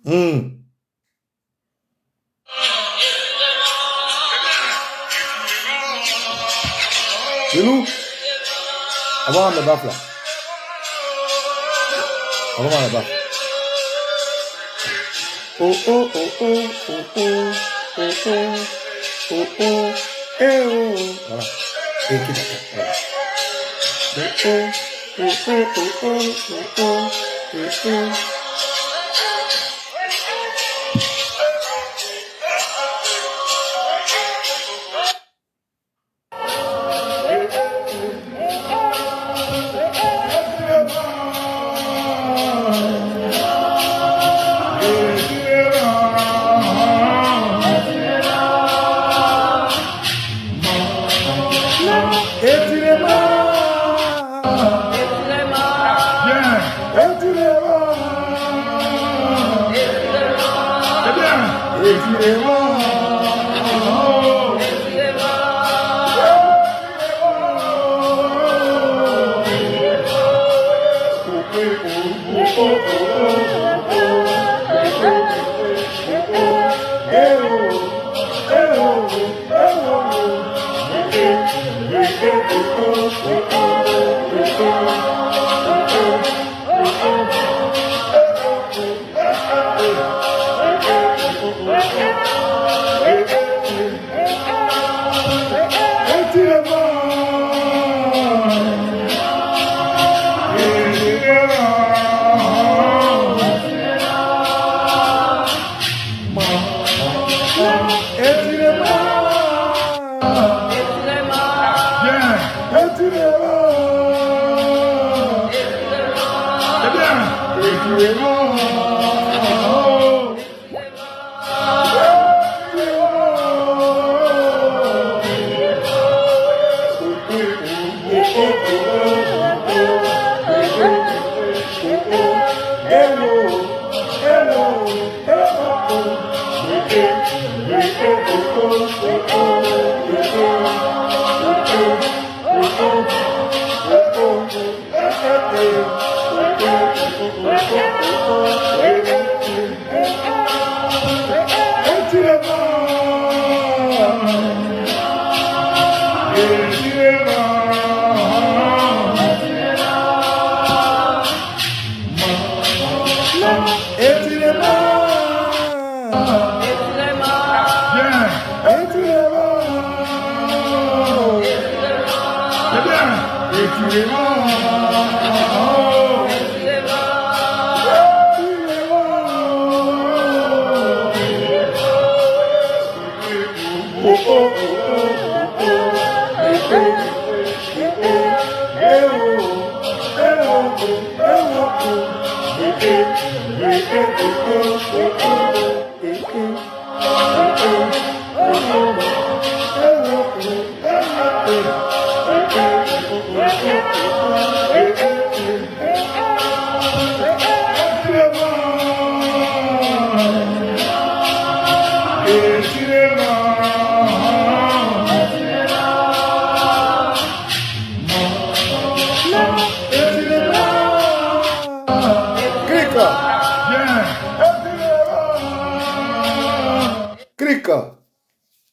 C'est nous. Avant la baffe là. Avant la baffe. Oh oh oh oh oh oh oh oh oh oh eh oh. Voilà. Et qui voilà. Oh oh oh oh oh oh oh oh oh.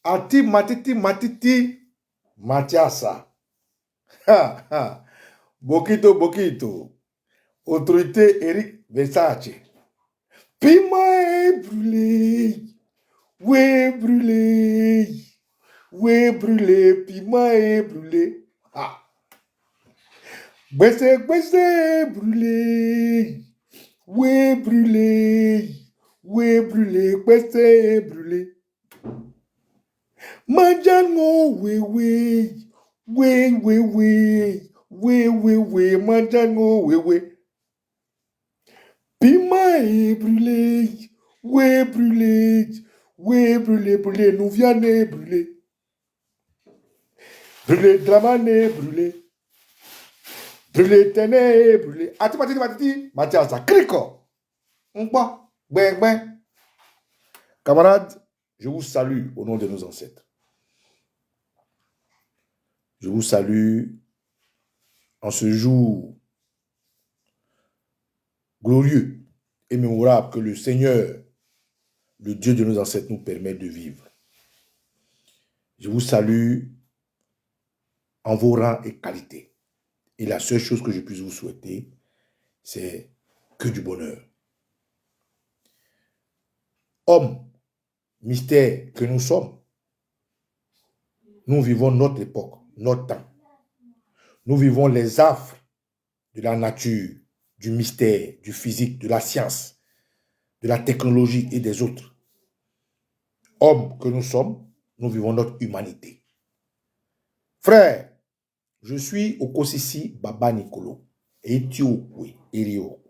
Ati matiti Matiasa. Ha, ha. Bokito. Autorité Eric Versace. Pima est brûlé. Ouais, brûlé. Pima est brûlé. Ah. Gbèsè brûlé. Ouais, brûlé. Gbèsè brûlé. Manjango wewe, manjango wewe. Pima est brûlé, brûlé, nous viande brûlé. Brûlé, dramane brûlé. Brûlé, téné brûlé. Matiti, Mathiasa, crico. Ben. Camarades, je vous salue au nom de nos ancêtres. Je vous salue en ce jour glorieux et mémorable que le Seigneur, le Dieu de nos ancêtres, nous permet de vivre. Je vous salue en vos rangs et qualités. Et la seule chose que je puisse vous souhaiter, c'est que du bonheur. Hommes, mystère que nous sommes, nous vivons notre époque, notre temps. Nous vivons les affres de la nature, du mystère, du physique, de la science, de la technologie et des autres. Hommes que nous sommes, nous vivons notre humanité. Frère, je suis au Kosisi Baba Nicolo. Et tu es Erio.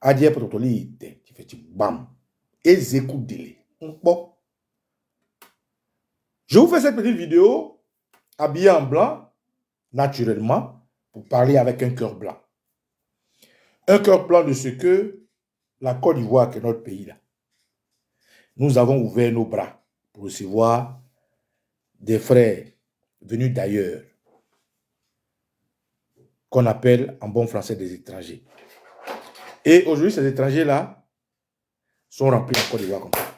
Adie protoli te, tu fais bam. Et zékou délé. Bon. Je vous fais cette petite vidéo habillé en blanc, naturellement, pour parler avec un cœur blanc. Un cœur blanc de ce que la Côte d'Ivoire, qui est notre pays là, nous avons ouvert nos bras pour recevoir des frères venus d'ailleurs, qu'on appelle en bon français des étrangers. Et aujourd'hui, ces étrangers-là sont remplis en Côte d'Ivoire comme ça.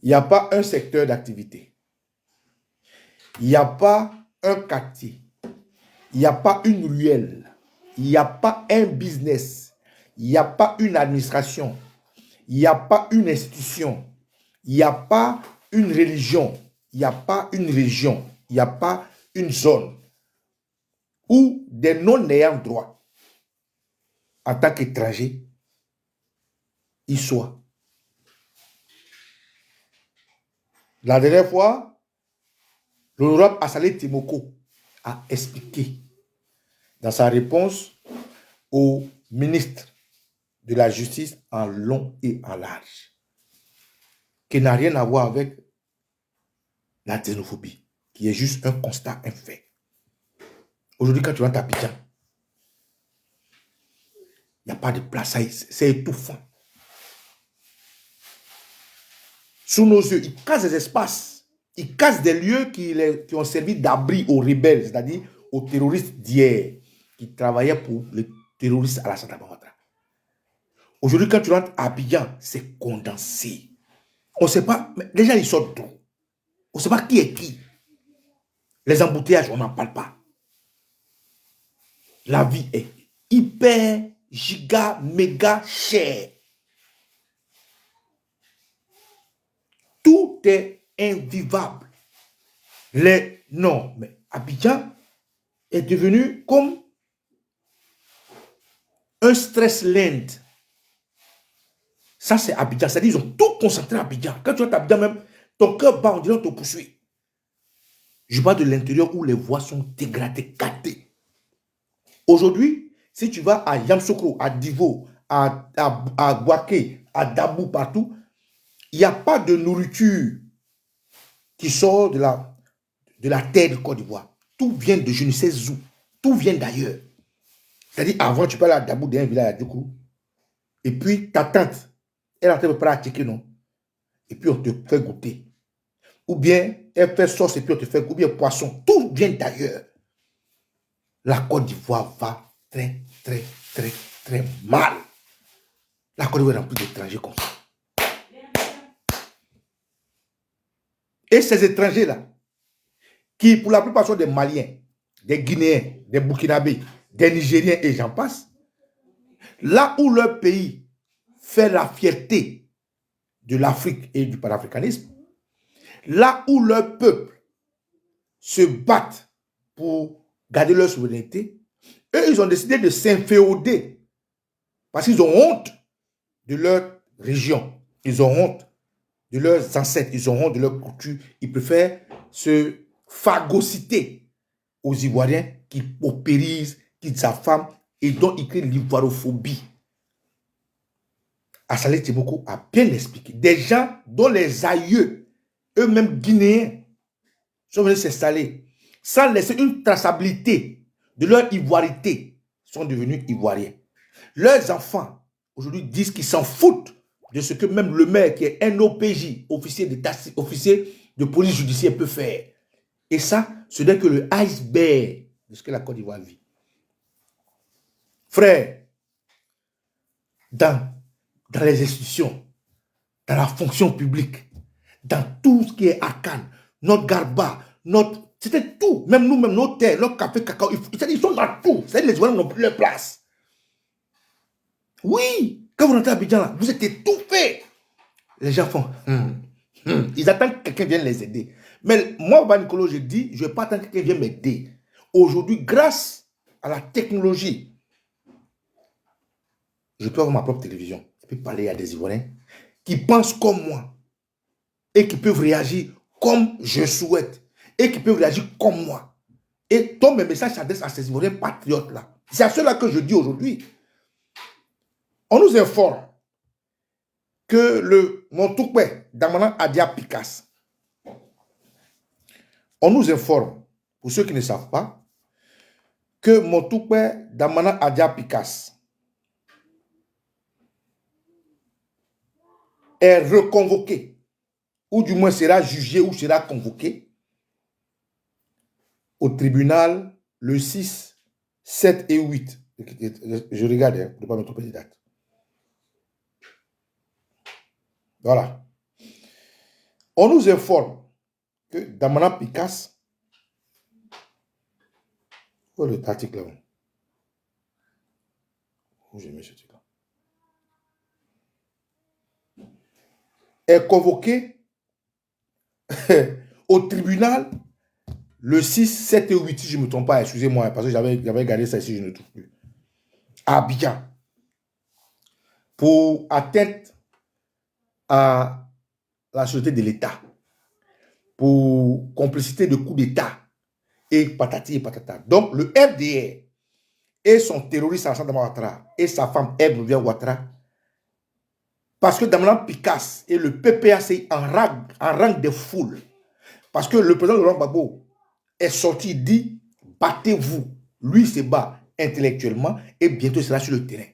Il n'y a pas un secteur d'activité. Il n'y a pas un quartier. Il n'y a pas une ruelle. Il n'y a pas un business. Il n'y a pas une administration. Il n'y a pas une institution. Il n'y a pas une religion. Il n'y a pas une région. Il n'y a pas une zone où des non-ayants droit en tant qu'étrangers y soient. La dernière fois, l'honorable Assalé Timoko a expliqué dans sa réponse au ministre de la Justice en long et en large, qui n'a rien à voir avec la xénophobie, qui est juste un constat, un fait. Aujourd'hui, quand tu rentres à Abidjan, il n'y a pas de place, c'est étouffant. Sous nos yeux, ils cassent des espaces, ils cassent des lieux qui ont servi d'abri aux rebelles, c'est-à-dire aux terroristes d'hier, qui travaillaient pour les terroristes à la Santa Barbara. Aujourd'hui, quand tu rentres à Abidjan, c'est condensé. On ne sait pas, mais les gens, ils sortent d'où? On ne sait pas qui est qui. Les embouteillages, on n'en parle pas. La vie est hyper, giga, méga chère. Tout est invivable. Non, mais Abidjan est devenu comme un stress land. Ça, c'est Abidjan. C'est-à-dire ils ont tout concentré à Abidjan. Quand tu es à Abidjan même, ton cœur bat, on dirait qu'on te poursuit. Je parle de l'intérieur où les voies sont dégradées, gâtées. Aujourd'hui, si tu vas à Yamoussoukro, à Divo, à Bouaké, à Dabou, partout, il n'y a pas de nourriture qui sort de la terre de Côte d'Ivoire. Tout vient de je ne sais où. Tout vient d'ailleurs. C'est-à-dire, avant, tu peux aller à Dabou, d'un village à Djokou. Et puis, ta tante, elle est en train de préparer à checker, non? Et puis, on te fait goûter. Ou bien, elle fait sauce et puis on te fait goûter. Ou bien, poisson. Tout vient d'ailleurs. La Côte d'Ivoire va très, très, très, très mal. La Côte d'Ivoire est remplie d'étrangers comme ça. Et ces étrangers-là, qui pour la plupart sont des Maliens, des Guinéens, des Burkinabés, des Nigériens et j'en passe, là où leur pays fait la fierté de l'Afrique et du panafricanisme, là où leur peuple se battent pour garder leur souveraineté, eux, ils ont décidé de s'inféoder parce qu'ils ont honte de leur région, ils ont honte de leurs ancêtres, ils ont honte de leur culture, ils préfèrent se phagocyter aux Ivoiriens qui paupérisent, qui s'affament et dont ils créent l'ivoirophobie. Assalé Timoko a bien expliqué. Des gens dont les aïeux, eux-mêmes guinéens, sont venus s'installer sans laisser une traçabilité de leur ivoirité, sont devenus ivoiriens. Leurs enfants, aujourd'hui, disent qu'ils s'en foutent de ce que même le maire, qui est un OPJ, officier de police judiciaire, peut faire. Et ça, ce n'est que le iceberg de ce que la Côte d'Ivoire vit. Frère, dans les institutions, dans la fonction publique, dans tout ce qui est arcane, notre garba, c'était tout, même nous-mêmes, nos terres, notre café, cacao, ils sont dans tout. C'est-à-dire les Ivoiriens n'ont plus leur place. Oui, quand vous rentrez à Abidjan, là, vous êtes étouffés. Les gens font, ils attendent que quelqu'un vienne les aider. Mais moi, Banicolo, je dis, je ne vais pas attendre que quelqu'un vienne m'aider. Aujourd'hui, grâce à la technologie, je peux avoir ma propre télévision. Je peux parler à des Ivoiriens qui pensent comme moi et qui peuvent réagir comme je souhaite et qui peuvent réagir comme moi. Et donc mes messages s'adressent à ces Ivoiriens patriotes-là. C'est à ceux-là que je dis aujourd'hui. On nous informe que le Montoukwe Damana Adia Pikas, on nous informe, pour ceux qui ne savent pas, que Montoukwe Damana Adia Pikas est reconvoqué, ou du moins sera jugé ou sera convoqué au tribunal le 6, 7 et 8. Je regarde, hein, pour ne pas me tromper les dates. Voilà. On nous informe que Damana Pikas, où est le article là? Où j'ai mis ce truc là? Est convoqué au tribunal le 6, 7 et 8, si je ne me trompe pas, excusez-moi, parce que j'avais gardé ça ici, je ne trouve plus. À Abidjan. Pour atteinte à la sûreté de l'État. Pour complicité de coup d'État. Et patati et patata. Donc, le FDR et son terroriste Alassane Dramane Ouattara et sa femme Ebou Ouattara, parce que Damana Pikas et le PPACI en rang de foule, parce que le président Laurent Gbagbo est sorti, dit, battez-vous. Lui se bat intellectuellement et bientôt il sera sur le terrain.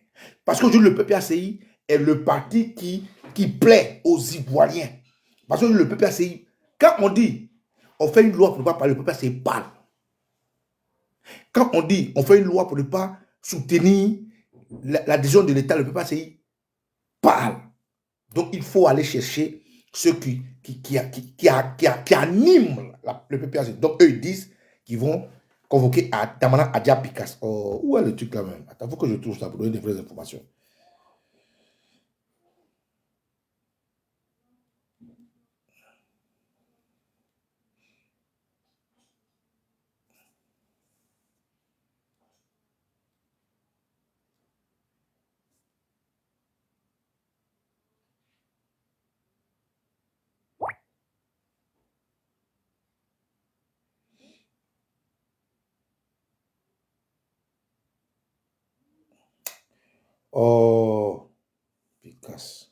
Parce que le PPACI est le parti qui plaît aux Ivoiriens. Parce que le PPACI, quand on dit, on fait une loi pour ne pas parler, le PPACI parle. Quand on dit, on fait une loi pour ne pas soutenir la décision de l'État, le PPACI parle. Donc, il faut aller chercher ceux qui animent le PPACI. Donc, eux, ils disent qu'ils vont convoquer à Damana Adia Pikas. Oh, où est le truc là même? Attends, il faut que je trouve ça pour donner des vraies informations. Oh, Pikas.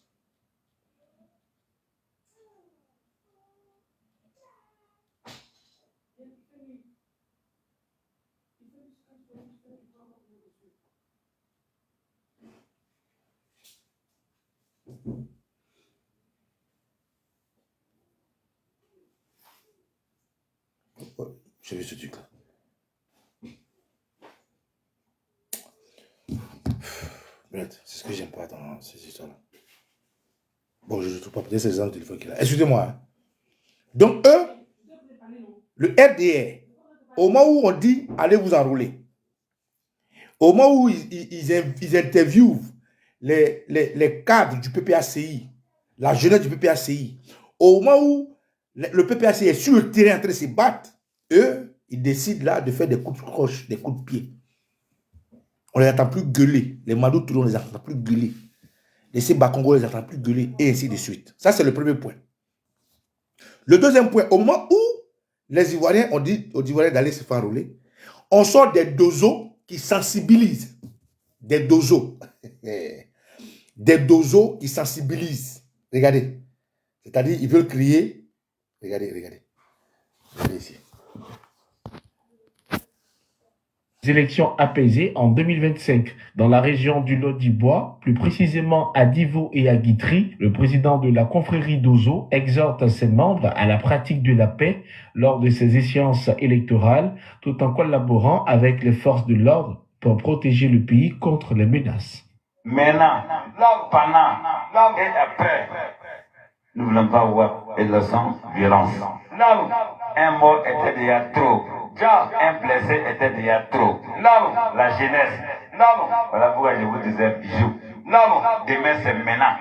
J'ai vu ce truc-là. C'est ce que j'aime pas dans ces histoires-là. Bon, je ne trouve pas, peut-être c'est les gens de téléphone qui là. Excusez-moi. Hein. Donc, eux, le RDR, au moment où on dit allez vous enrôler, au moment où ils interviewent les cadres du PPACI, la jeunesse du PPACI, au moment où le PPACI est sur le terrain en train de se battre, eux, ils décident là de faire des coups de croche, des coups de pied. On ne les entend plus gueuler. Les Madou Touré, on ne les entend plus gueuler. Les Séba Congo, on ne les entend plus gueuler, et ainsi de suite. Ça, c'est le premier point. Le deuxième point, au moment où les Ivoiriens ont dit aux Ivoiriens d'aller se faire enrôler, on sort des dozos qui sensibilisent. Des dozos. Des dozos qui sensibilisent. Regardez. C'est-à-dire, ils veulent crier. Regardez, regardez. Regardez ici. Élections apaisées en 2025 dans la région du Lot-d'Ivoire, plus précisément à Divo et à Guitry. Le président de la confrérie d'Ozo exhorte ses membres à la pratique de la paix lors de ces échéances électorales, tout en collaborant avec les forces de l'ordre pour protéger le pays contre les menaces. Maintenant, pendant et après, nous ne voulons pas voir et le sang, violence. Un mort était déjà trop. Un blessé était déjà trop. La jeunesse. Voilà pourquoi je vous disais bijou. Demain c'est maintenant.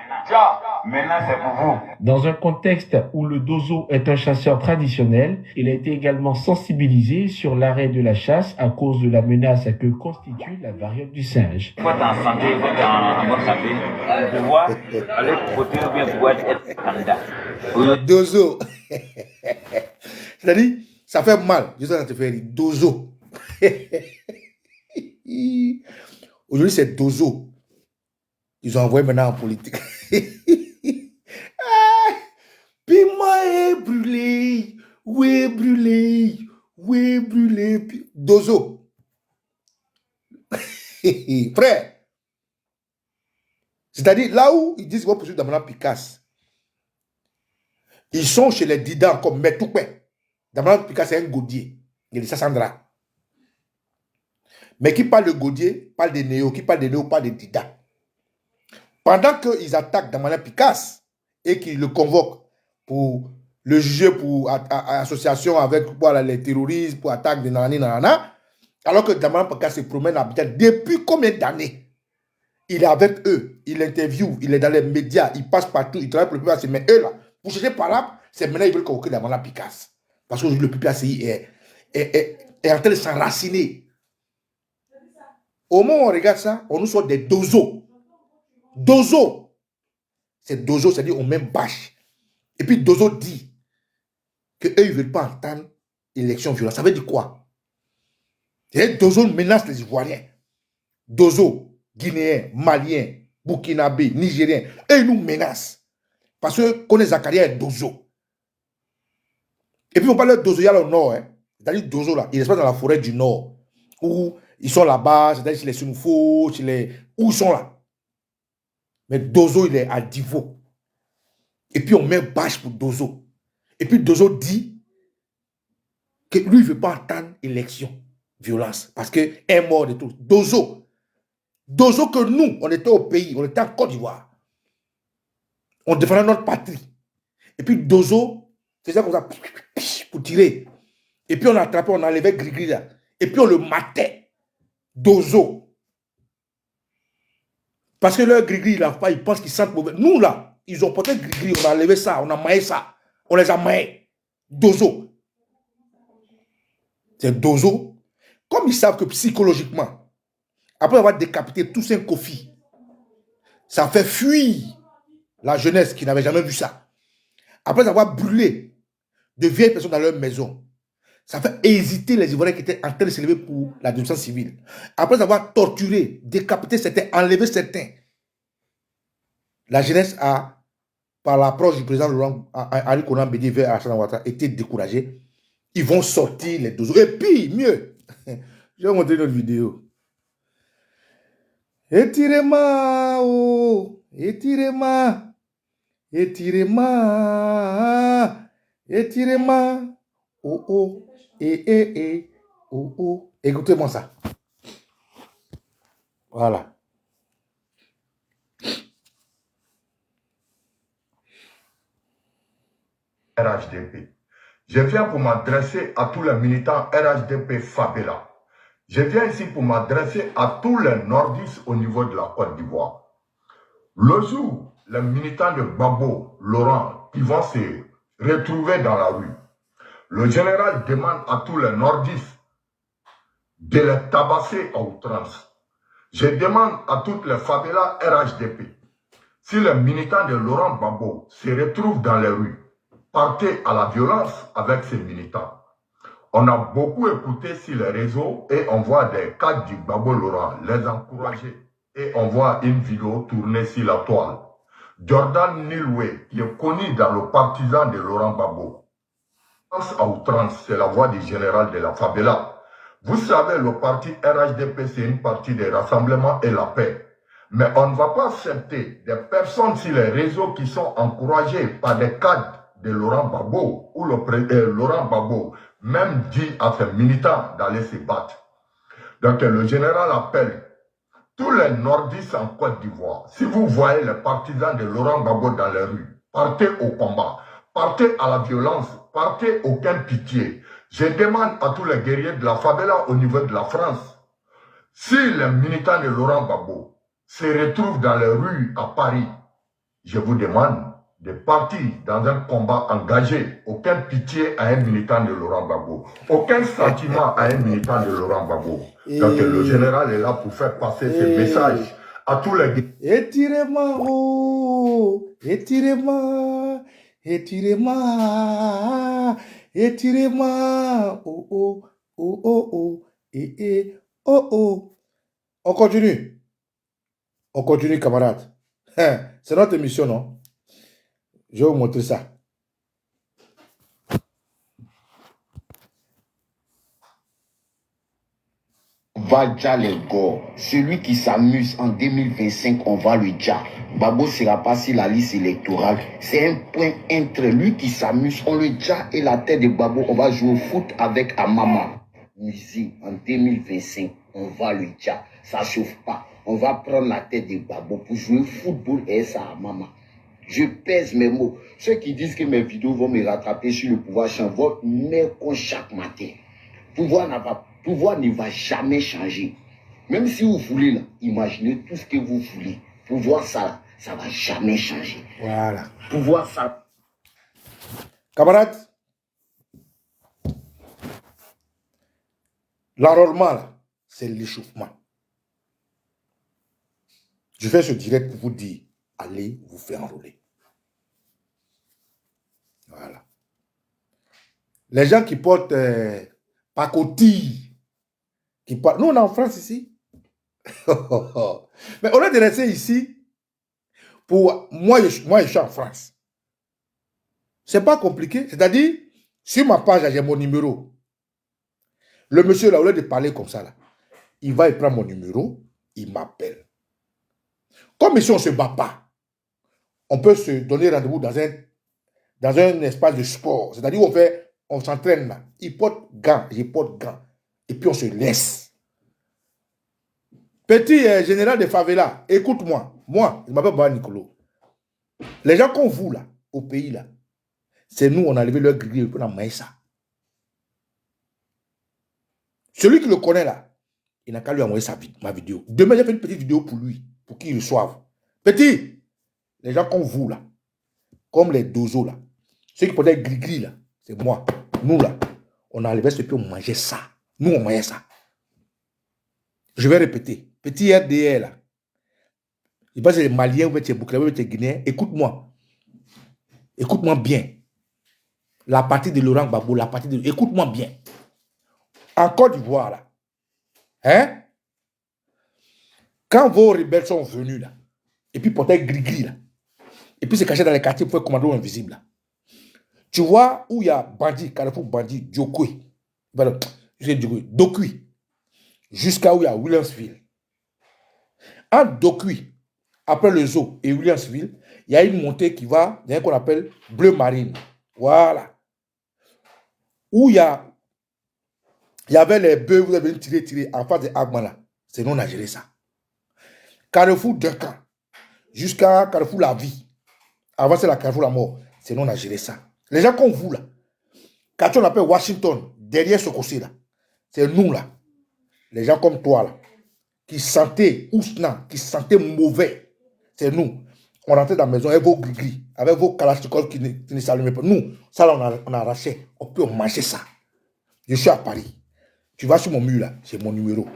Maintenant c'est pour vous. Dans un contexte où le Dozo est un chasseur traditionnel, il a été également sensibilisé sur l'arrêt de la chasse à cause de la menace que constitue la variole du singe. Il faut être en santé, il faut être en bonne santé pour pouvoir aller voter ou bien pouvoir être candidat. Dozo. C'est-à-dire, ça fait mal. Je sais que ça te fait rire. Dozo. Aujourd'hui, c'est Dozo. Ils ont envoyé maintenant en politique. Piment est brûlé. Oui, brûlé. Oui, brûlé. Dozo. Frère. C'est-à-dire, là où ils disent qu'ils vont poursuivre Damana Picasse, ils sont chez les Didans comme Metoupe. Damana Picasse, c'est un gaudier. Il est Sassandra. Mais qui parle de gaudier, parle de néo. Qui parle de néo, parle de Dida. Pendant qu'ils attaquent Damana Picasse et qu'ils le convoquent pour le juger pour association avec les terroristes, pour attaque de nanana, alors que Damana Picasse se promène à Abidjan depuis combien d'années? Il est avec eux, il interview, il est dans les médias, il passe partout, il travaille pour le PPACI. Mais eux là, pour chercher par là, c'est maintenant ils veulent convoquer Damana Picasse. Parce que le PPACI est en train de s'enraciner. Au moment où on regarde ça, on nous sort des dozos. Dozo. C'est Dozo, c'est-à-dire on met bâche. Et puis Dozo dit qu'eux, ils ne veulent pas entendre élection violente. Ça veut dire quoi? Dozo menace les Ivoiriens. Dozo, Guinéens, Maliens, Burkinabé, Nigériens. Eux, ils nous menacent. Parce que connaît Zakaria est Dozo. Et puis on parle de Dozo, il y a le nord. Hein. C'est-à-dire Dozo, là, il est pas dans la forêt du nord. Où ils sont là-bas, c'est-à-dire chez les Sunufo, où ils sont là. Mais Dozo, il est à Divo. Et puis on met bâche pour Dozo. Et puis Dozo dit que lui, il ne veut pas entendre élection, violence. Parce qu'il est mort de tout. Dozo. Dozo que nous, on était au pays, on était en Côte d'Ivoire. On défendait notre patrie. Et puis Dozo faisait comme ça pour tirer. Et puis on l'attrapait, on enlevait Grigri là. Et puis on le matait. Dozo. Parce que leur gris-gris, ils pensent qu'ils sentent mauvais. Nous, là, ils ont porté gris-gris, on a enlevé ça, on a maillé ça. On les a maillés. Dozo. C'est Dozo. Comme ils savent que psychologiquement, après avoir décapité tous un Kofi, ça fait fuir la jeunesse qui n'avait jamais vu ça. Après avoir brûlé de vieilles personnes dans leur maison, ça fait hésiter les Ivoiriens qui étaient en train de s'élever pour la défense civile. Après avoir torturé, décapité certains, enlevé certains, la jeunesse a, par l'approche du président Laurent Henri Konan Bédié vers Alassane Ouattara, été découragée. Ils vont sortir les Dozo. Et puis, mieux, je vais vous montrer notre vidéo. Étirez-moi, oh, étirez-moi, étirez-moi, étirez-moi, oh, oh. Oh, oh. Écoutez-moi ça. Voilà. RHDP. Je viens pour m'adresser à tous les militants RHDP Fabela. Je viens ici pour m'adresser à tous les nordistes au niveau de la Côte d'Ivoire. Le jour, les militants de Babo, Laurent, ils vont se retrouver dans la rue. Le général demande à tous les nordistes de les tabasser à outrance. Je demande à toutes les favelas RHDP, si les militants de Laurent Gbagbo se retrouvent dans les rues, partez à la violence avec ces militants. On a beaucoup écouté sur les réseaux et on voit des cadres du Gbagbo Laurent les encourager. Et on voit une vidéo tournée sur la toile. Jordan Nilwe, qui est connu dans le partisan de Laurent Gbagbo. À outrance, c'est la voix du général de la favela. Vous savez, le parti RHDP, c'est une partie des rassemblements et la paix. Mais on ne va pas accepter des personnes sur les réseaux qui sont encouragées par des cadres de Laurent Gbagbo, ou Laurent Gbagbo même dit à ses militants d'aller se battre. Donc le général appelle tous les nordistes en Côte d'Ivoire. Si vous voyez les partisans de Laurent Gbagbo dans les rues, partez au combat, partez à la violence, partez aucune pitié. Je demande à tous les guerriers de la favela au niveau de la France, si les militants de Laurent Gbagbo se retrouvent dans les rues à Paris, je vous demande de partir dans un combat engagé. Aucune pitié à un militant de Laurent Gbagbo. Aucun sentiment à un militant de Laurent Gbagbo. Donc le général est là pour faire passer ce message à tous les... Étirez-moi, oh, étirez-moi, étirez-moi, étirez-moi, oh, oh, oh, oh, oh, oh, oh. On continue. On continue, camarades. Hein, c'est notre émission, non? Je vais vous montrer ça. Va déjà les gars. Celui qui s'amuse en 2025, on va lui dire. Gbagbo sera pas sur la liste électorale. C'est un point entre lui qui s'amuse. On le dit et la tête de Gbagbo, on va jouer au foot avec Amama. Musique en 2025, on va lui dire. Ça chauffe pas. On va prendre la tête de Gbagbo pour jouer au football et ça à Amama. Je pèse mes mots. Ceux qui disent que mes vidéos vont me rattraper sur le pouvoir vont me con chaque matin. Pouvoir ne va jamais changer. Même si vous voulez, là, imaginez tout ce que vous voulez. Pouvoir ça, ça va jamais changer. Voilà. Pouvoir ça. Camarades, l'enrôlement, là, c'est l'échauffement. Je fais ce direct pour vous dire, allez vous faire enrôler. Voilà. Les gens qui portent pacotille, qui portent... Nous, on est en France ici. Mais au lieu de rester ici, pour moi, je suis en France. C'est pas compliqué. C'est-à-dire, sur ma page, j'ai mon numéro. Le monsieur, là, au lieu de parler comme ça, là, il va, il prend mon numéro, il m'appelle. Comme ici, on ne se bat pas, on peut se donner rendez-vous dans un espace de sport. C'est-à-dire, on s'entraîne là. Il porte gants, je porte gants. Et puis, on se laisse. Petit général de favela, écoute-moi. Moi, je m'appelle Baba Nicolo. Les gens comme vous, là, au pays, là, c'est nous, on a levé leur grille, on a maïs ça. Celui qui le connaît, là, il n'a qu'à lui envoyer ma vidéo. Demain, j'ai fait une petite vidéo pour lui, pour qu'il reçoive. Petit, les gens comme vous, là, comme les dozos, là, ceux qui portaient gris-gris, là, c'est moi. Nous, là, on a levé ce pied, on mangeait ça. Nous, on mangeait ça. Je vais répéter. Petit RDR, là. Je pense que c'est les Maliens, ou les Burkinabés, ou les Guinéens. Écoute-moi. Écoute-moi bien. La partie de Laurent Gbagbo, la partie de... Écoute-moi bien. En Côte d'Ivoire, là. Hein? Quand vos rebelles sont venus, là, et puis portaient gris-gris, là, et puis se cachaient dans les quartiers pour faire commando invisible, là. Tu vois où il y a bandit, Carrefour bandit, Dokui, jusqu'à où il y a Williamsville. Entre Dokui, après le zoo et Williamsville, il y a une montée qui va, il y a un qu'on appelle Bleu Marine. Voilà. Où il y avait les bœufs, vous avez tiré en face de Agmala. C'est nous, on a géré ça. Carrefour Duncan, jusqu'à Carrefour La Vie. Avant, c'est la Carrefour La Mort. C'est nous, on a géré ça. Les gens comme vous, là, quand on appelle Washington, derrière ce côté là, c'est nous, là. Les gens comme toi, là, qui sentaient ousna, qui sentaient mauvais, c'est nous. On rentrait dans la maison avec vos gris-gris, avec vos kalachnikovs qui ne s'allumaient pas. Nous, ça, là, on a arraché. On peut manger ça. Je suis à Paris. Tu vas sur mon mur, là, c'est mon numéro.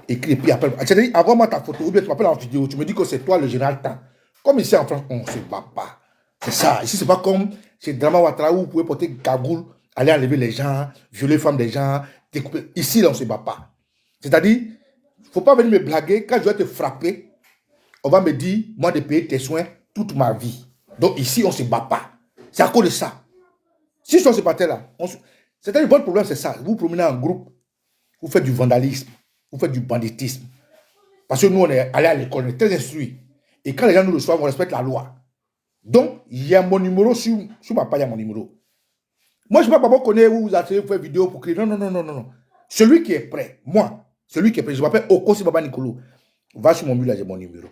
Écris, et puis après, c'est-à-dire, envoie-moi ta photo, ou bien tu m'appelles en vidéo, tu me dis que c'est toi le général Tan. Comme ici en France, on ne se bat pas. C'est ça. Ici, c'est pas comme chez Drama Ouattara où vous pouvez porter cagoule, aller enlever les gens, violer les femmes des gens, découper. Ici, là, on ne se bat pas. C'est-à-dire, il ne faut pas venir me blaguer. Quand je vais te frapper, on va me dire, moi, de payer tes soins toute ma vie. Donc ici, on ne se bat pas. C'est à cause de ça. Si on se battait là, c'est-à-dire, votre problème, c'est ça. Vous vous promenez en groupe, vous faites du vandalisme, vous faites du banditisme. Parce que nous, on est allé à l'école, on est très instruits. Et quand les gens nous reçoivent, on respecte la loi. Donc, il y a mon numéro sur ma page, il y a mon numéro. Moi, je ne sais pas comment connaître où vous attendez pour faire vidéo pour créer. Non. Celui qui est prêt, moi, Celui qui est président, je m'appelle Okosi Baba Nicolo. Va sur mon mur, là, j'ai mon numéro.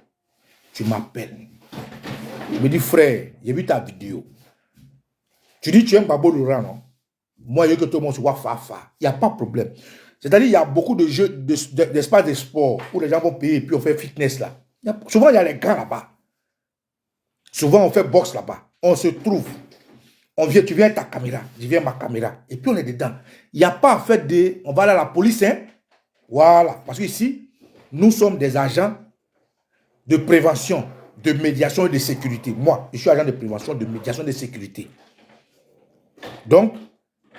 Tu m'appelles. Il me dit, frère, j'ai vu ta vidéo. Tu dis, tu aimes Babo Laurent, non? Moi, je veux que tout le monde se voit fa. Il n'y a pas de problème. C'est-à-dire, il y a beaucoup de jeux, d'espace de sport où les gens vont payer et puis on fait fitness là. Souvent, il y a les grands là-bas. Souvent, on fait boxe là-bas. On se trouve. Tu viens avec ta caméra. Je viens avec ma caméra. Et puis, on est dedans. Il n'y a pas à faire de... On va aller à la police, hein? Voilà. Parce qu'ici, nous sommes des agents de prévention, de médiation et de sécurité. Moi, je suis agent de prévention, de médiation et de sécurité. Donc,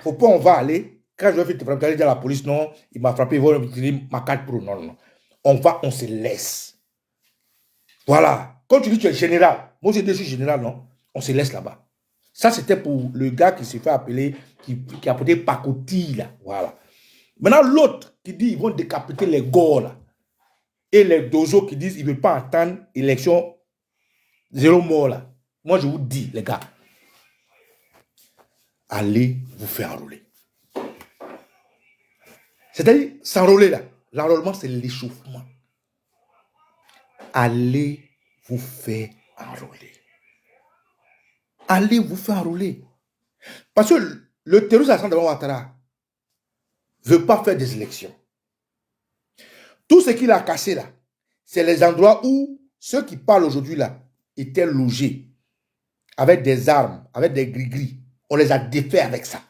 faut pas on va aller. Quand je vais faire te frapper, dire à la police, non, il m'a frappé, il va me tirer ma carte pro. Non, non. On se laisse. Voilà. Quand tu dis que tu es général, moi je suis général, non? On se laisse là-bas. Ça, c'était pour le gars qui s'est fait appeler, qui a appelé Pacoti, là. Voilà. Maintenant, l'autre qui dit ils vont décapiter les gars, là. Et les dozos qui disent ils ne veulent pas attendre élection zéro mort, là. Moi, je vous dis, les gars, allez vous faire enrôler. C'est-à-dire, s'enrôler, là. L'enrôlement, c'est l'échauffement. Allez vous faire enrôler. Allez vous faire enrôler. Parce que le terroriste Alassane Ouattara ne veut pas faire des élections. Tout ce qu'il a cassé là, c'est les endroits où ceux qui parlent aujourd'hui là étaient logés avec des armes, avec des gris-gris. On les a défaits avec ça.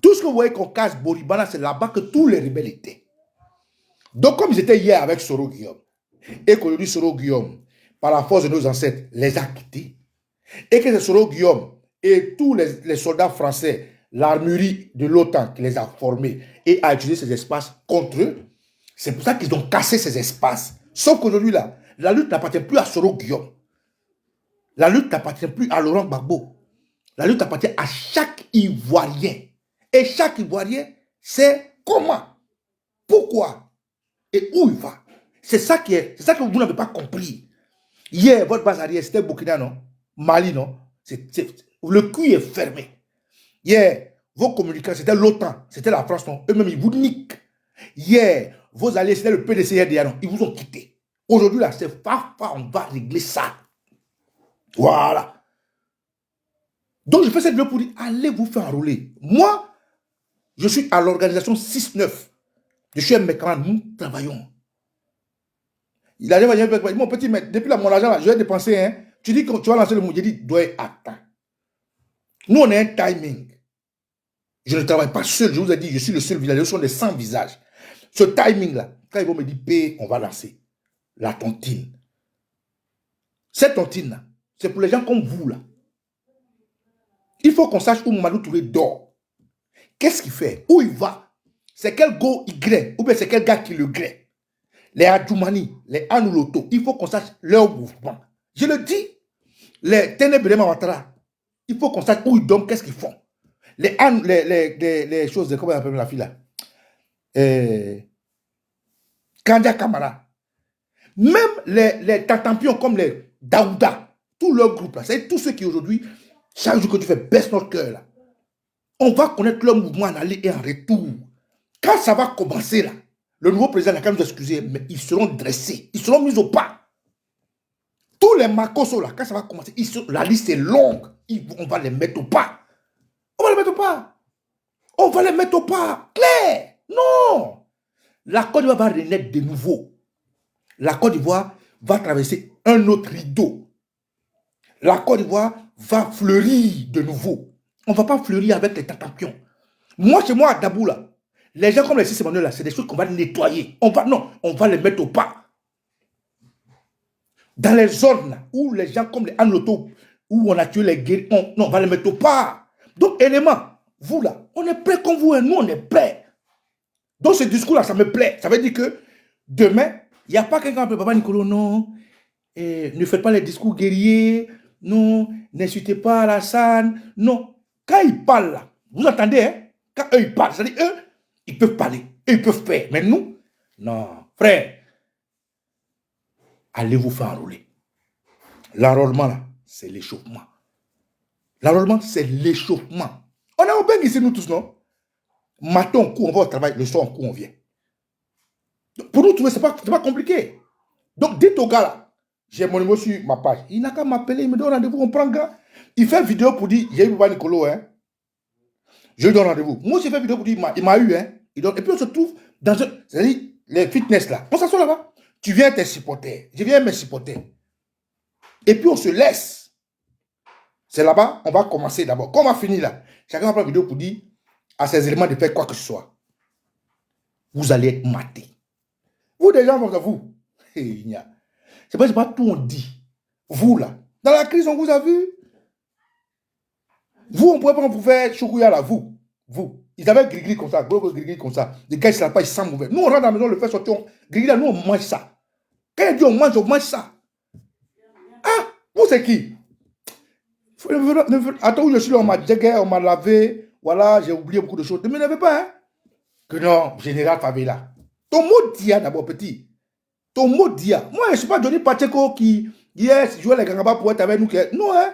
Tout ce que vous voyez qu'on casse Boribana, c'est là-bas que tous les rebelles étaient. Donc comme ils étaient hier avec Soro Guillaume, et qu'aujourd'hui Soro Guillaume, par la force de nos ancêtres, les a quittés, et que c'est Soro Guillaume et tous les soldats français, l'armurerie de l'OTAN qui les a formés et a utilisé ces espaces contre eux, c'est pour ça qu'ils ont cassé ces espaces. Sauf qu'aujourd'hui, là, la lutte n'appartient plus à Soro Guillaume. La lutte n'appartient plus à Laurent Gbagbo. La lutte appartient à chaque Ivoirien. Et chaque Ivoirien sait comment, pourquoi et où il va. C'est ça que vous n'avez pas compris. Hier, votre base arrière, c'était Burkina, non? Mali, non? Le cul est fermé. Hier, vos communicants, c'était l'OTAN, c'était la France, non? Eux-mêmes, ils vous niquent. Hier, vos alliés, c'était le PDCRDA, non? Ils vous ont quitté. Aujourd'hui, là, c'est on va régler ça. Voilà. Donc, je fais cette vidéo pour dire, allez vous faire enrôler. Moi, je suis à l'organisation 6-9. Je suis un mec, nous travaillons. Il arrive à dire, mon petit mec, depuis là, mon argent, là, je vais dépenser, hein. Tu dis que tu vas lancer le mot, j'ai dit, dois attendre. Nous, on a un timing. Je ne travaille pas seul, je vous ai dit, je suis le seul visage, ce sont des 100 visages. Ce timing-là, quand ils vont me dire, P, on va lancer la tontine. Cette tontine-là, c'est pour les gens comme vous, là. Il faut qu'on sache où Mamadou Touré dort. Qu'est-ce qu'il fait? Où il va? C'est quel go il grée? Ou bien c'est quel gars qui le grée? Les Adjoumani, les Anouloto, il faut qu'on sache leur mouvement. Je le dis, les ténèbres de Ouattara, il faut qu'on sache où ils dorment, qu'est-ce qu'ils font. Les choses, comment on appelle la fille là? Kandia Kamara. Même les tatampions comme les Daouda, tout leur groupe là, c'est tous ceux qui aujourd'hui, chaque jour que tu fais, baisse notre cœur là. On va connaître leur mouvement en aller et en retour. Quand ça va commencer là, le nouveau président n'a qu'à nous excuser, mais ils seront dressés, ils seront mis au pas. Tous les Makoso là, quand ça va commencer, la liste est longue, on va les mettre au pas. On va les mettre au pas. On va les mettre au pas. Clair. Non. La Côte d'Ivoire va renaître de nouveau. La Côte d'Ivoire va traverser un autre rideau. La Côte d'Ivoire va fleurir de nouveau. On ne va pas fleurir avec les tatampions. Moi, chez moi, à Dabou, là, les gens comme les 6 Emmanuel, là, c'est des choses qu'on va nettoyer. On va les mettre au pas. Dans les zones là, où les gens comme les Anloto, où on a tué les guerriers, on va les mettre au pas. Donc, élément, vous là, on est prêts comme vous et nous, on est prêts. Donc, ce discours-là, ça me plaît. Ça veut dire que demain, il n'y a pas quelqu'un qui appelle Baba Nicolo, non. Ne faites pas les discours guerriers. Non, n'insultez pas Alassane. Non. Quand ils parlent là, vous entendez, hein? Quand eux ils parlent, c'est-à-dire eux, ils peuvent parler, eux ils peuvent faire. Mais nous, non. Frère, allez vous faire enrôler. L'enrôlement là, c'est l'échauffement. L'enrôlement, c'est l'échauffement. On est au bain ici, nous tous, non? Matin, on court, on va au travail, le soir, on court, on vient. Pour nous trouver, ce n'est pas compliqué. Donc, dites au gars là, j'ai mon numéro sur ma page. Il n'a qu'à m'appeler, il me donne rendez-vous, on prend gars. Il fait vidéo pour dire, j'ai eu Papa Nicolo, hein. Je lui donne rendez-vous. Moi, j'ai fait vidéo pour dire, il m'a eu, hein. Et puis, on se trouve dans c'est-à-dire, les fitness là. On s'assoit là-bas. Tu viens tes supporters. Je viens mes supporters. Et puis, on se laisse. C'est là-bas, on va commencer d'abord. Quand on va finir là, chacun va prendre une vidéo pour dire à ces éléments de faire quoi que ce soit. Vous allez être matés. Vous, des gens comme ça, vous. C'est pas tout on dit. Vous là. Dans la crise, on vous a vu. Vous, on ne pouvait pas vous faire choukouya là, vous. Ils avaient gris comme ça, gros gris comme ça. Les gars, ils ne savent pas, ils sentent mauvais. Nous, on rentre dans la maison, on le fait sortir. Gris là, nous, on mange ça. Quand il dit on mange ça. Ah, vous, c'est qui? Attends, où je suis là, on m'a dégué, on m'a lavé. Voilà, j'ai oublié beaucoup de choses. Ne m'énervez pas, hein? Que non, général Favela. Ton mot dia d'abord, petit. Ton mot dia. Moi, je ne suis pas Johnny Pacheco qui, yes, jouait les gangabas pour être avec nous. Non, hein?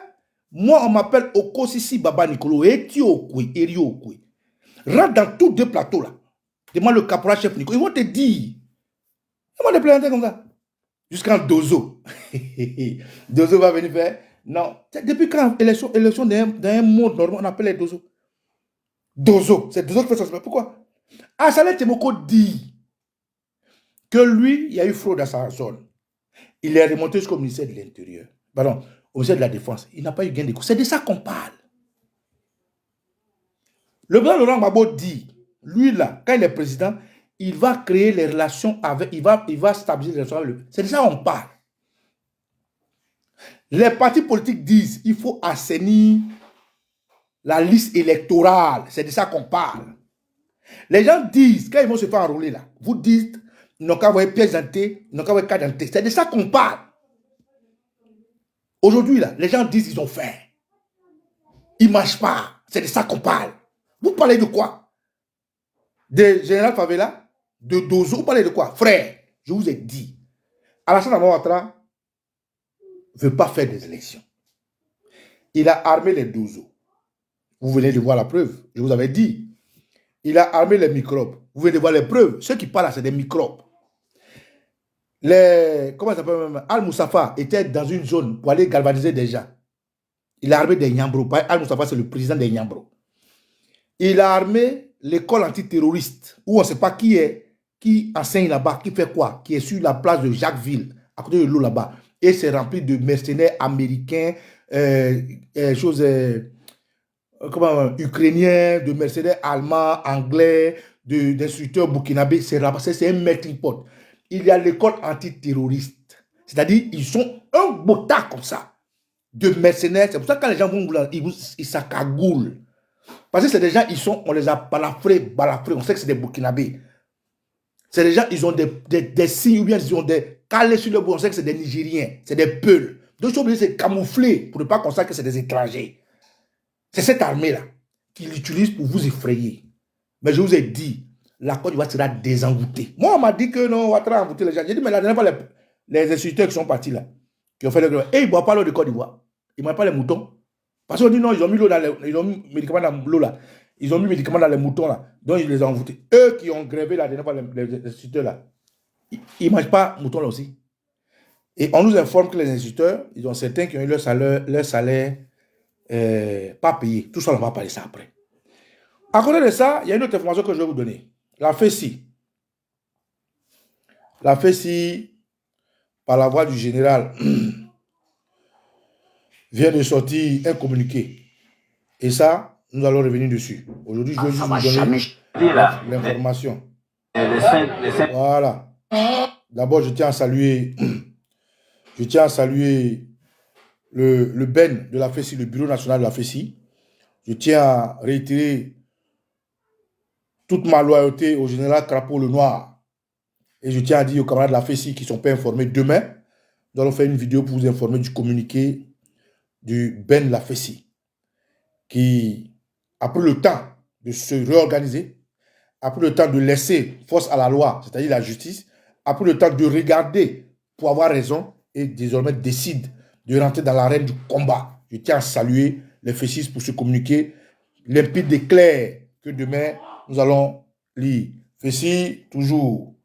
Moi, on m'appelle Okosisi Baba Nicolo. Etiokwe, Eriokwe. Rentre dans tous deux plateaux là. Demande le caporal chef Nico. Ils vont te dire. Ils vont te présenter comme ça. Jusqu'en Dozo. Dozo va venir faire. Non. Depuis quand élection dans un monde normal, on appelle les Dozo. Dozo. C'est Dozo qui fait ça. Pourquoi? Assalé Temoko dit que lui, il y a eu fraude dans sa zone. Il est remonté jusqu'au ministère de l'Intérieur. Pardon, au ministère de la Défense. Il n'a pas eu gain de cause. C'est de ça qu'on parle. Le président Laurent Gbagbo dit, lui là, quand il est président, il va créer les relations avec, il va stabiliser les relations avec le. C'est de ça qu'on parle. Les partis politiques disent, il faut assainir la liste électorale. C'est de ça qu'on parle. Les gens disent, quand ils vont se faire enrôler là, vous dites, ils n'ont qu'à avoir pièce d'identité, ils n'ont qu'à avoir carte d'identité. C'est de ça qu'on parle. Aujourd'hui là, les gens disent, ils ont faim. Ils ne mangent pas. C'est de ça qu'on parle. Vous parlez de quoi? De Général Favela? De Dozo? Vous parlez de quoi? Frère, je vous ai dit, Alassane Ouattara ne veut pas faire des élections. Il a armé les Dozo. Vous venez de voir la preuve. Je vous avais dit. Il a armé les microbes. Vous venez de voir les preuves. Ceux qui parlent là, c'est des microbes. Comment ça s'appelle même? Al-Moussafa était dans une zone pour aller galvaniser des gens. Il a armé des Nyambro. Al-Moussafa, c'est le président des Nyambro. Il a armé l'école antiterroriste, où on ne sait pas qui enseigne là-bas, qui fait quoi, qui est sur la place de Jacquesville, à côté de l'eau là-bas. Et c'est rempli de mercenaires américains, ukrainiens, de mercenaires allemands, anglais, d'instructeurs burkinabés. C'est un melting pot. Il y a l'école antiterroriste. C'est-à-dire, ils sont un botard comme ça, de mercenaires. C'est pour ça que quand les gens vont, ils s'accagoulent. Parce que c'est des gens, on les a balafrés, on sait que c'est des Burkinabés. C'est des gens, ils ont des signes, ou bien ils ont des calés sur le bout, on sait que c'est des Nigériens, c'est des Peuls. Donc, ils sont obligés de se camoufler pour ne pas qu'on sache que c'est des étrangers. C'est cette armée-là qu'ils utilisent pour vous effrayer. Mais je vous ai dit, la Côte d'Ivoire sera désengouttée. Moi, on m'a dit que non, on va très engoutter les gens. J'ai dit, mais la dernière fois, les instituteurs qui sont partis là, qui ont fait le grève, et ils ne boivent pas l'eau de Côte d'Ivoire. Ils ne mangent pas les moutons. Parce qu'on dit non, ils ont mis l'eau dans ils ont mis médicaments dans l'eau là. Ils ont mis médicaments dans les moutons là. Donc ils les ont envoûtés. Eux qui ont grévé la dernière fois, les instituteurs là, ils ne mangent pas moutons là aussi. Et on nous informe que les instituteurs, ils ont certains qui ont eu leur salaire pas payé. Tout ça, on va parler ça après. À côté de ça, il y a une autre information que je vais vous donner. La FECI. La FECI, par la voix du général, vient de sortir un communiqué. Et ça, nous allons revenir dessus. Aujourd'hui, je vais juste vous donner l'information. Voilà. D'abord, je tiens à saluer le BEN de la FECI, le Bureau national de la FECI. Je tiens à réitérer toute ma loyauté au général Crapaud le Noir. Et je tiens à dire aux camarades de la FECI qui ne sont pas informés, demain, nous allons faire une vidéo pour vous informer du communiqué du BEN de la FECI, qui a pris le temps de se réorganiser, a pris le temps de laisser force à la loi, c'est-à-dire la justice, a pris le temps de regarder pour avoir raison et désormais décide de rentrer dans l'arène du combat. Je tiens à saluer les FECI pour ce communiqué limpide et clair que demain nous allons lire. FECI, toujours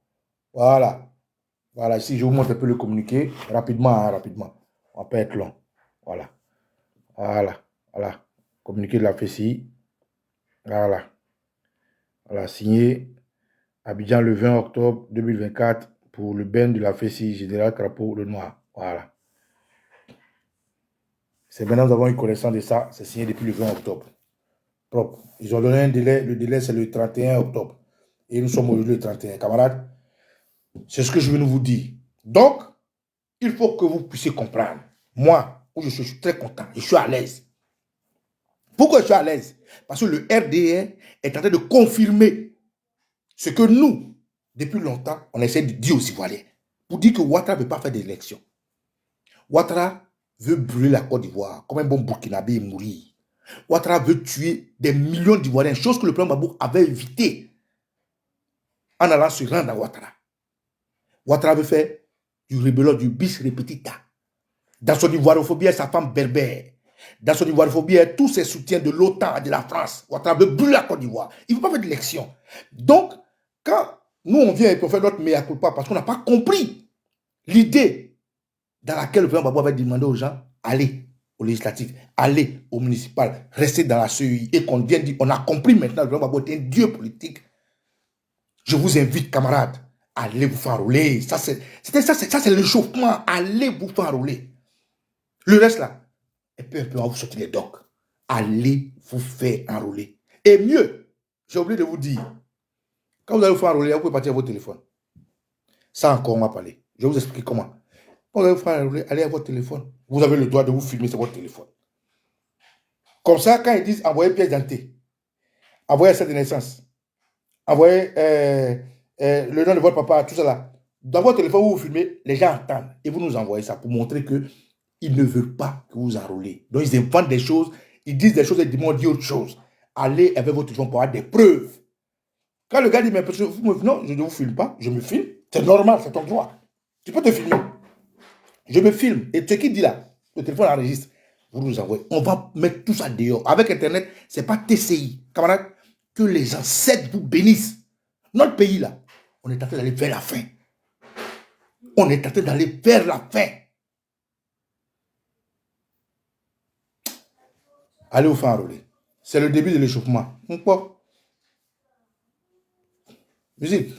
Voilà. Voilà, ici, je vous montre un peu le communiqué. Rapidement, hein, rapidement. On va pas être long. Voilà. Voilà. Voilà. Communiqué de la FECI. Voilà. Voilà, signé Abidjan le 20 octobre 2024 pour le bain de la FECI, Général Crapaud le Noir. Voilà. C'est maintenant nous avons eu connaissance de ça. C'est signé depuis le 20 octobre. Propre. Ils ont donné un délai. Le délai, c'est le 31 octobre. Et nous sommes aujourd'hui le 31. Camarades, c'est ce que je veux vous dire. Donc, il faut que vous puissiez comprendre. Moi, je suis très content. Je suis à l'aise. Pourquoi je suis à l'aise? Parce que le RDR est en train de confirmer ce que nous, depuis longtemps, on essaie de dire aux Ivoiriens. Pour dire que Ouattara ne veut pas faire d'élection. Ouattara veut brûler la Côte d'Ivoire, comme un bon Burkinabé et mourir. Ouattara veut tuer des millions d'Ivoiriens, chose que le président Gbagbo avait évité en allant se rendre à Ouattara. Ouattara veut faire du rébellion, du bis repetita. Dans son ivoirophobie, sa femme berbère. Dans son ivoirophobie, tous ses soutiens de l'OTAN, de la France. Ouattara veut brûler la Côte d'Ivoire. Il ne veut pas faire d'élection. Donc, quand nous, on vient et qu'on fait notre mea culpa parce qu'on n'a pas compris l'idée dans laquelle le président Gbagbo avait demandé aux gens, allez au législatif, allez au municipal, restez dans la CEI et qu'on vient dire, on a compris maintenant que le président Gbagbo est un dieu politique. Je vous invite, camarades, allez vous faire enrôler. Ça, c'est l'échauffement. Allez vous faire enrôler. Le reste là, et peu à peu, on va vous sortir les docs. Allez vous faire enrôler. Et mieux, j'ai oublié de vous dire, quand vous allez vous faire enrôler, vous pouvez partir à votre téléphone. Ça encore, on va parler. Je vais vous expliquer comment. Quand vous allez vous faire enrôler, allez à votre téléphone. Vous avez le droit de vous filmer sur votre téléphone. Comme ça, quand ils disent envoyer pièce d'identité, envoyer acte de naissance, envoyer le nom de votre papa, tout ça là. Dans votre téléphone, vous vous filmez, les gens entendent. Et vous nous envoyez ça pour montrer qu'ils ne veulent pas que vous enrôlez. Donc, ils inventent des choses, ils disent des choses et ils demandent autre chose. Allez avec votre téléphone pour avoir des preuves. Quand le gars dit, mais non, je ne vous filme pas, je me filme. C'est normal, c'est ton droit. Tu peux te filmer. Je me filme. Et ce qu'il dit là, le téléphone enregistre. Vous nous envoyez. On va mettre tout ça dehors. Avec Internet, ce n'est pas TCI. Camarades, que les ancêtres vous bénissent. Notre pays là, on est en train d'aller vers la fin. On est en train d'aller vers la fin. Allez vous faire enrôler. C'est le début de l'échauffement. Pourquoi? Musique.